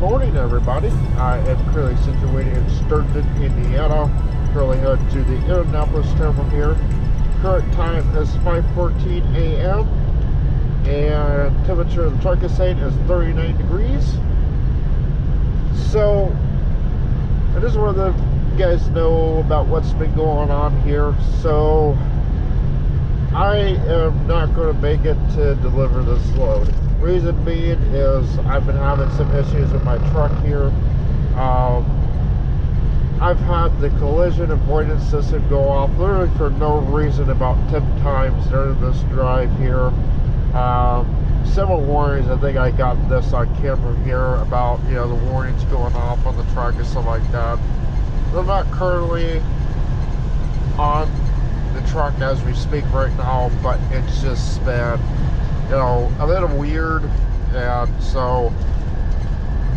morning, everybody. I am currently situated in Sturgeon, Indiana. Currently headed to the Indianapolis terminal here. Current time is 5:14 a.m. and temperature of the truck is saying is 39 degrees. So I just wanted to let you guys know about what's been going on here. So I am not going to make it to deliver this load. Reason being is I've been having some issues with my truck here. I've had the collision avoidance system go off literally for no reason about 10 times during this drive here. Several warnings. I think I got this on camera here about, you know, the warnings going off on the truck and stuff like that. I'm not currently on the truck as we speak right now, but it's just been, you know, a little weird, and so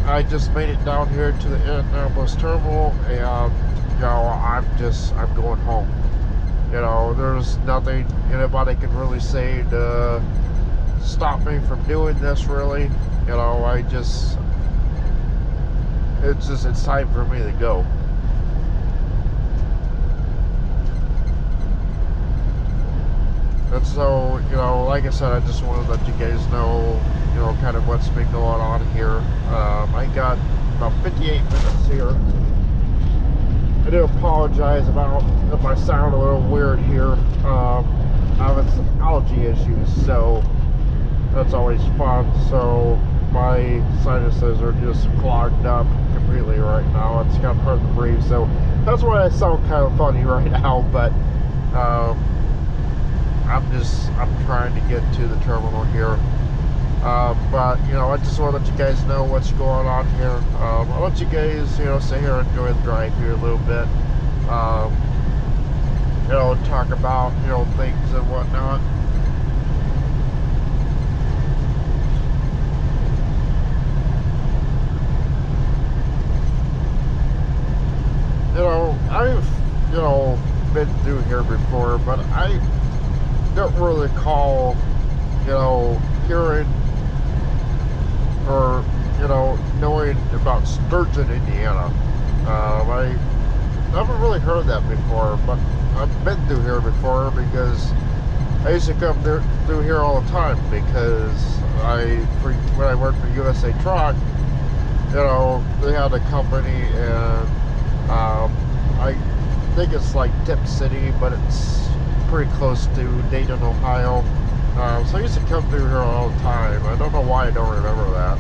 I just made it down here to the Indianapolis terminal, and you know, I'm going home. You know, there's nothing anybody can really say to stop me from doing this, really. You know, it's time for me to go. And so, you know, like I said, I just wanted to let you guys know, you know, kind of what's been going on here. I got about 58 minutes here. I do apologize about if I sound a little weird here. I'm having some allergy issues, so that's always fun. So my sinuses are just clogged up completely right now. It's kind of hard to breathe, so that's why I sound kind of funny right now, but I'm trying to get to the terminal here. But, you know, I just want to let you guys know what's going on here. I'll let you guys, you know, sit here and enjoy the drive here a little bit. You know, talk about, you know, things and whatnot. You know, I've, you know, been through here before, but I don't really recall, you know, hearing or, you know, knowing about Sturgeon, Indiana. I never really heard that before, but I've been through here before because I used to come through here all the time because when I worked for USA Truck, you know, they had a company, and I think it's like Tip City, but it's pretty close to Dayton, Ohio. So I used to come through here all the time. I don't know why I don't remember that.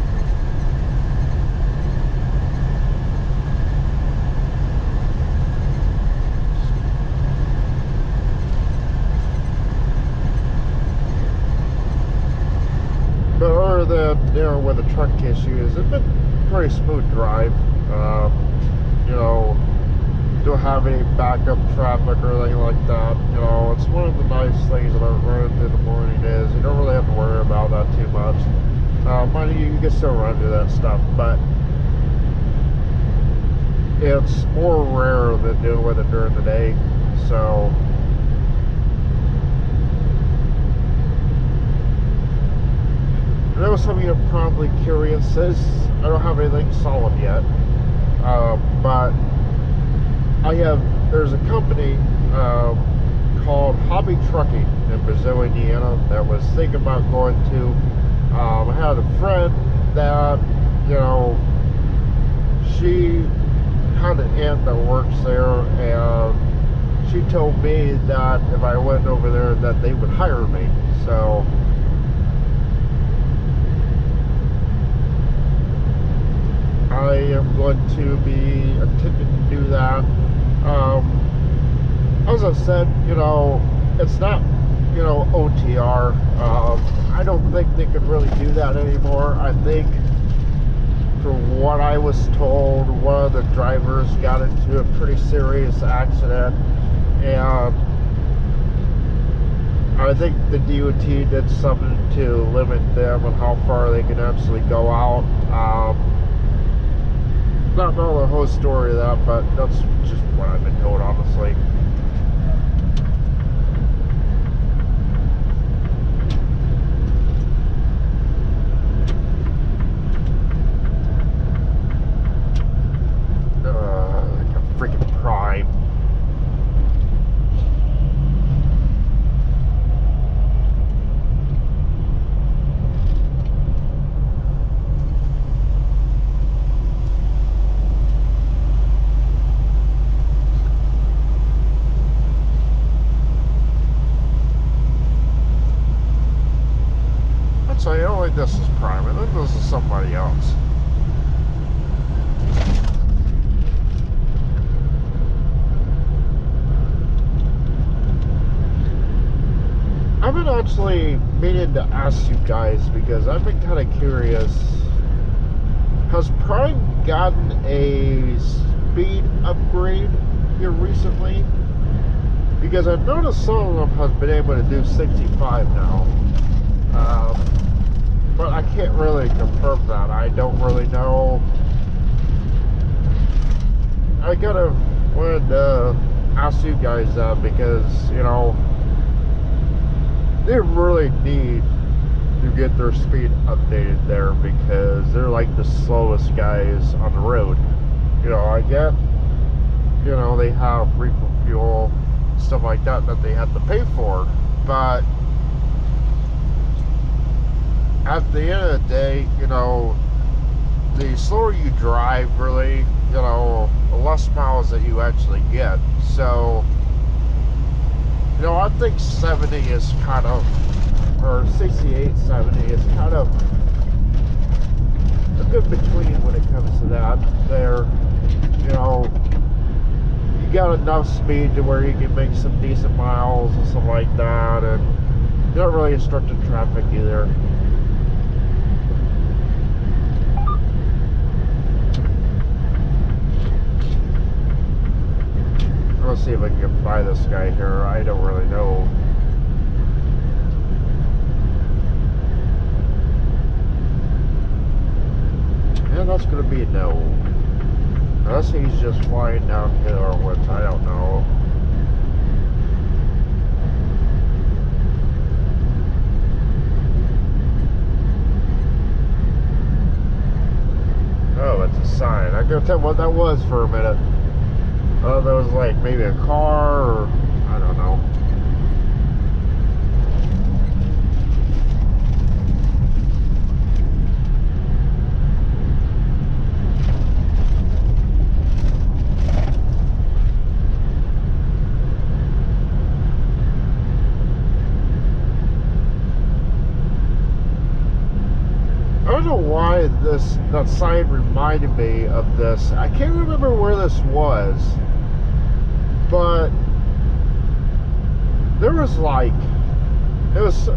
But other than, you know, with the truck issues, it's been a pretty smooth drive. You know, don't have any backup traffic or anything like that. You know, it's one of the nice things about running through the morning is you don't really have to worry about that too much. Mind you, you can still run into that stuff, but it's more rare than dealing with it during the day. So I know some of you are probably curious. I don't have anything solid yet, but there's a company called Hobby Trucking in Brazil, Indiana, that was thinking about going to. I had a friend that, you know, she had an aunt that works there, and she told me that if I went over there that they would hire me. So I am going to be attempting to do that. As I said, you know, it's not, you know, OTR. I don't think they could really do that anymore. I think, from what I was told, one of the drivers got into a pretty serious accident, and I think the DOT did something to limit them on how far they can actually go out. Not know the whole story of that, but that's just what I've been told, honestly. think this is Prime. I think this is somebody else. I've been actually meaning to ask you guys because I've been kind of curious. Has Prime gotten a speed upgrade here recently? Because I've noticed some of them have been able to do 65 now. But I can't really confirm that. I don't really know. I kind of wanted to ask you guys that because, you know, they really need to get their speed updated there because they're like the slowest guys on the road. You know, I get, you know, they have refill fuel, stuff like that they have to pay for, but at the end of the day, you know, the slower you drive, really, you know, the less miles that you actually get. So, you know, I think 70 is kind of, or 68, 70 is kind of a good between when it comes to that. There, you know, you got enough speed to where you can make some decent miles and stuff like that, and you're not really obstructing traffic either. Let's see if I can get by this guy here. I don't really know. And that's going to be a no. Unless he's just flying downhill or what, I don't know. Oh, it's a sign. I couldn't tell what that was for a minute. Oh, that was like maybe a car or I don't know. I don't know why that sign reminded me of this. I can't remember where this was. But there was like, it was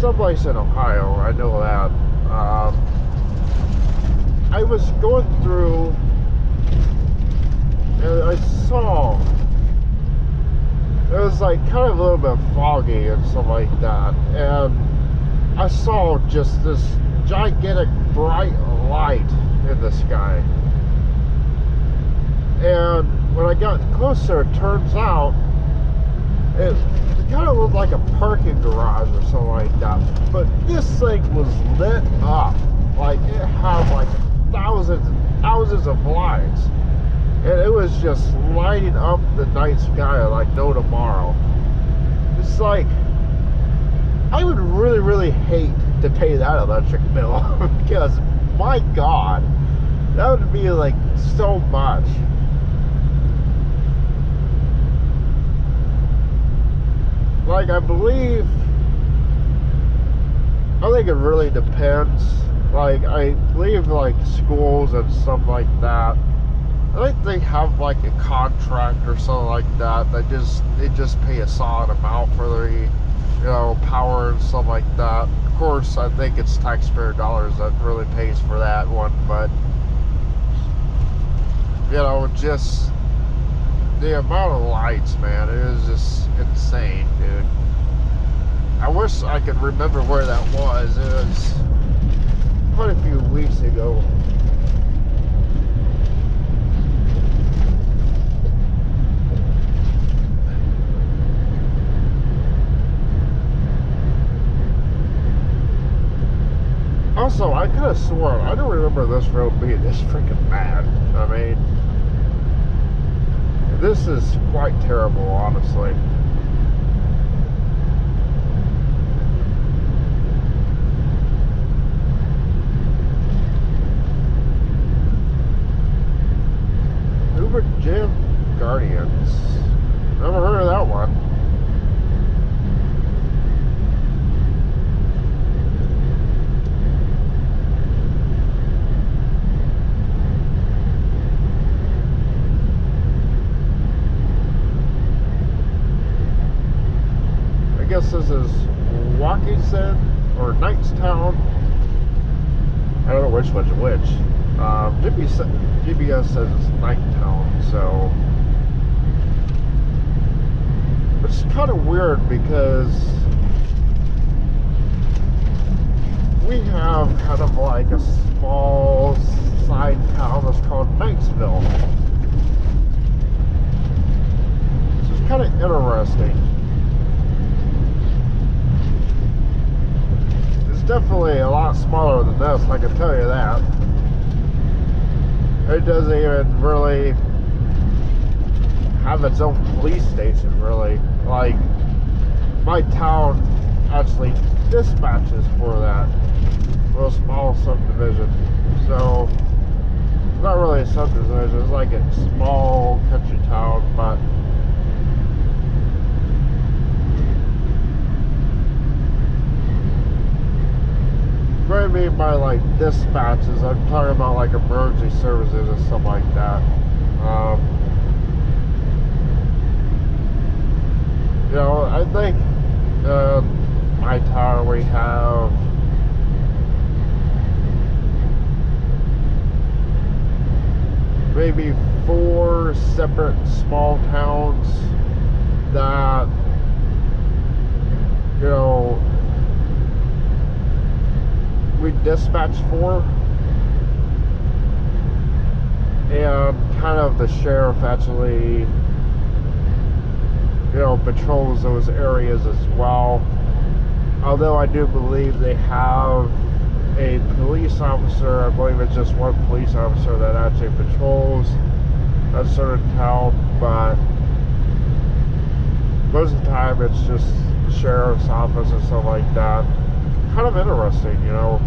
someplace in Ohio, I know that. I was going through and I saw, it was like kind of a little bit foggy and stuff like that, and I saw just this gigantic bright light in the sky. And when I got closer, it turns out it kind of looked like a parking garage or something like that. But this thing was lit up. Like, it had like thousands and thousands of lights. And it was just lighting up the night sky like no tomorrow. It's like, I would really, really hate to pay that electric bill. Because, my God, that would be like so much. Like, I think it really depends. Like, I believe like schools and stuff like that, I think they have like a contract or something like that. They just pay a solid amount for their, you know, power and stuff like that. Of course, I think it's taxpayer dollars that really pays for that one, but you know, just the amount of lights, man, it is just insane, dude. I wish I could remember where that was. It was quite a few weeks ago. Also, I could have sworn, I don't remember this road being this freaking bad. I mean, this is quite terrible, honestly. Uber Jim Guardians. Never heard of that one. guess this is Watkinson or Knightstown. I don't know which one's which. GPS says it's Knightstown, so it's kind of weird because we have kind of like a small side town that's called Knightsville. So it's kind of interesting. It's definitely a lot smaller than this, I can tell you that. It doesn't even really have its own police station, really. Like, my town actually dispatches for that little small subdivision. So, it's not really a subdivision, it's like a small country town, but what I mean by like dispatches, I'm talking about like emergency services and stuff like that. You know, I think my town we have maybe 4 separate small towns that, you know, we dispatch for, and kind of the sheriff actually, you know, patrols those areas as well. Although I do believe they have a police officer, I believe it's just one police officer that actually patrols that sort of town, but most of the time it's just the sheriff's office and stuff like that. Kind of interesting, you know.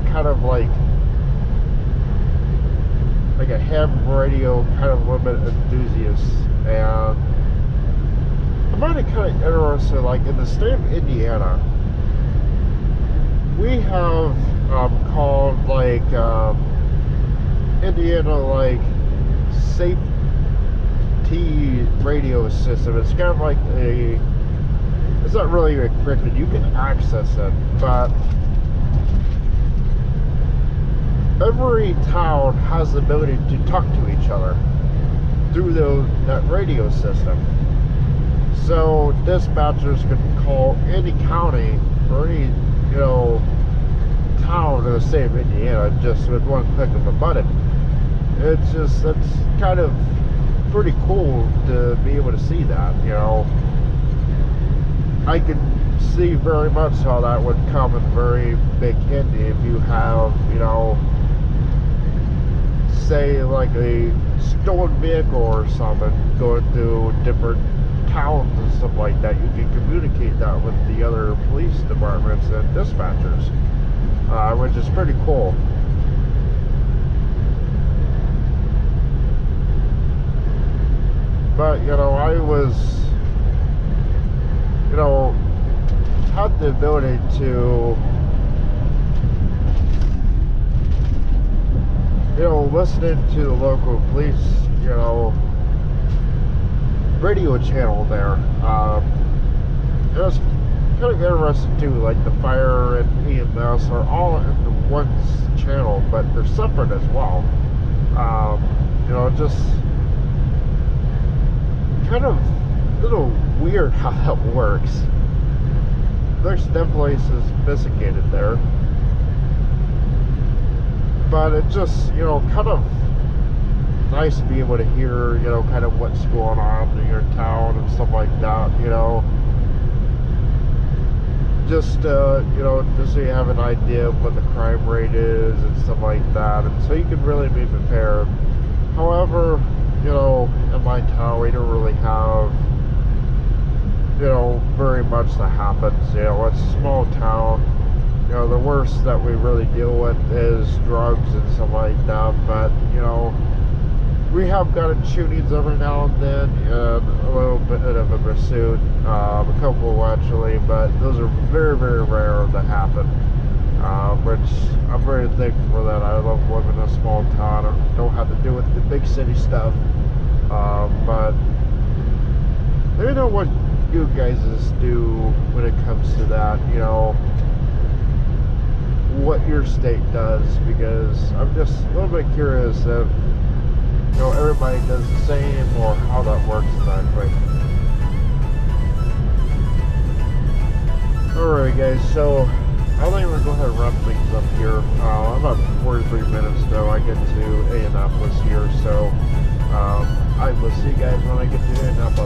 Kind of like a ham radio kind of limit enthusiast, and I find it kind of interesting. Like in the state of Indiana, we have called like Indiana like safety radio system. It's kind of like it's not really encrypted. You can access it, but every town has the ability to talk to each other through that radio system. So dispatchers can call any county or any, you know, town in the state of Indiana just with one click of a button. It's kind of pretty cool to be able to see that, you know. I can see very much how that would come in very big handy if you have, you know, say like a stolen vehicle or something going through different towns and stuff like that. You can communicate that with the other police departments and dispatchers, which is pretty cool. But, you know, I was, you know, had the ability to, you know, listening to the local police, you know, radio channel there. It was kind of interesting too, like the fire and EMS are all into one channel, but they're separate as well. You know, just kind of a little weird how that works. There's definitely sophisticated there, but it just, you know, kind of nice to be able to hear, you know, kind of what's going on in your town and stuff like that, you know. Just, you know, just so you have an idea of what the crime rate is and stuff like that, and so you can really be prepared. However, you know, in my town, we don't really have, you know, very much that happens. You know, it's a small town. You know, the worst that we really deal with is drugs and stuff like that, but, you know, we have gotten shootings every now and then, and a little bit of a pursuit, a couple actually, but those are very, very rare that happen, which I'm very thankful for that. I love living in a small town. I don't have to do with the big city stuff, but let me know what you guys do when it comes to that, you know, what your state does, because I'm just a little bit curious if, you know, everybody does the same, or how that works exactly. Alright guys, so I think we're going to go ahead and wrap things up here. About 43 minutes though I get to Indianapolis here, so I will see you guys when I get to Indianapolis.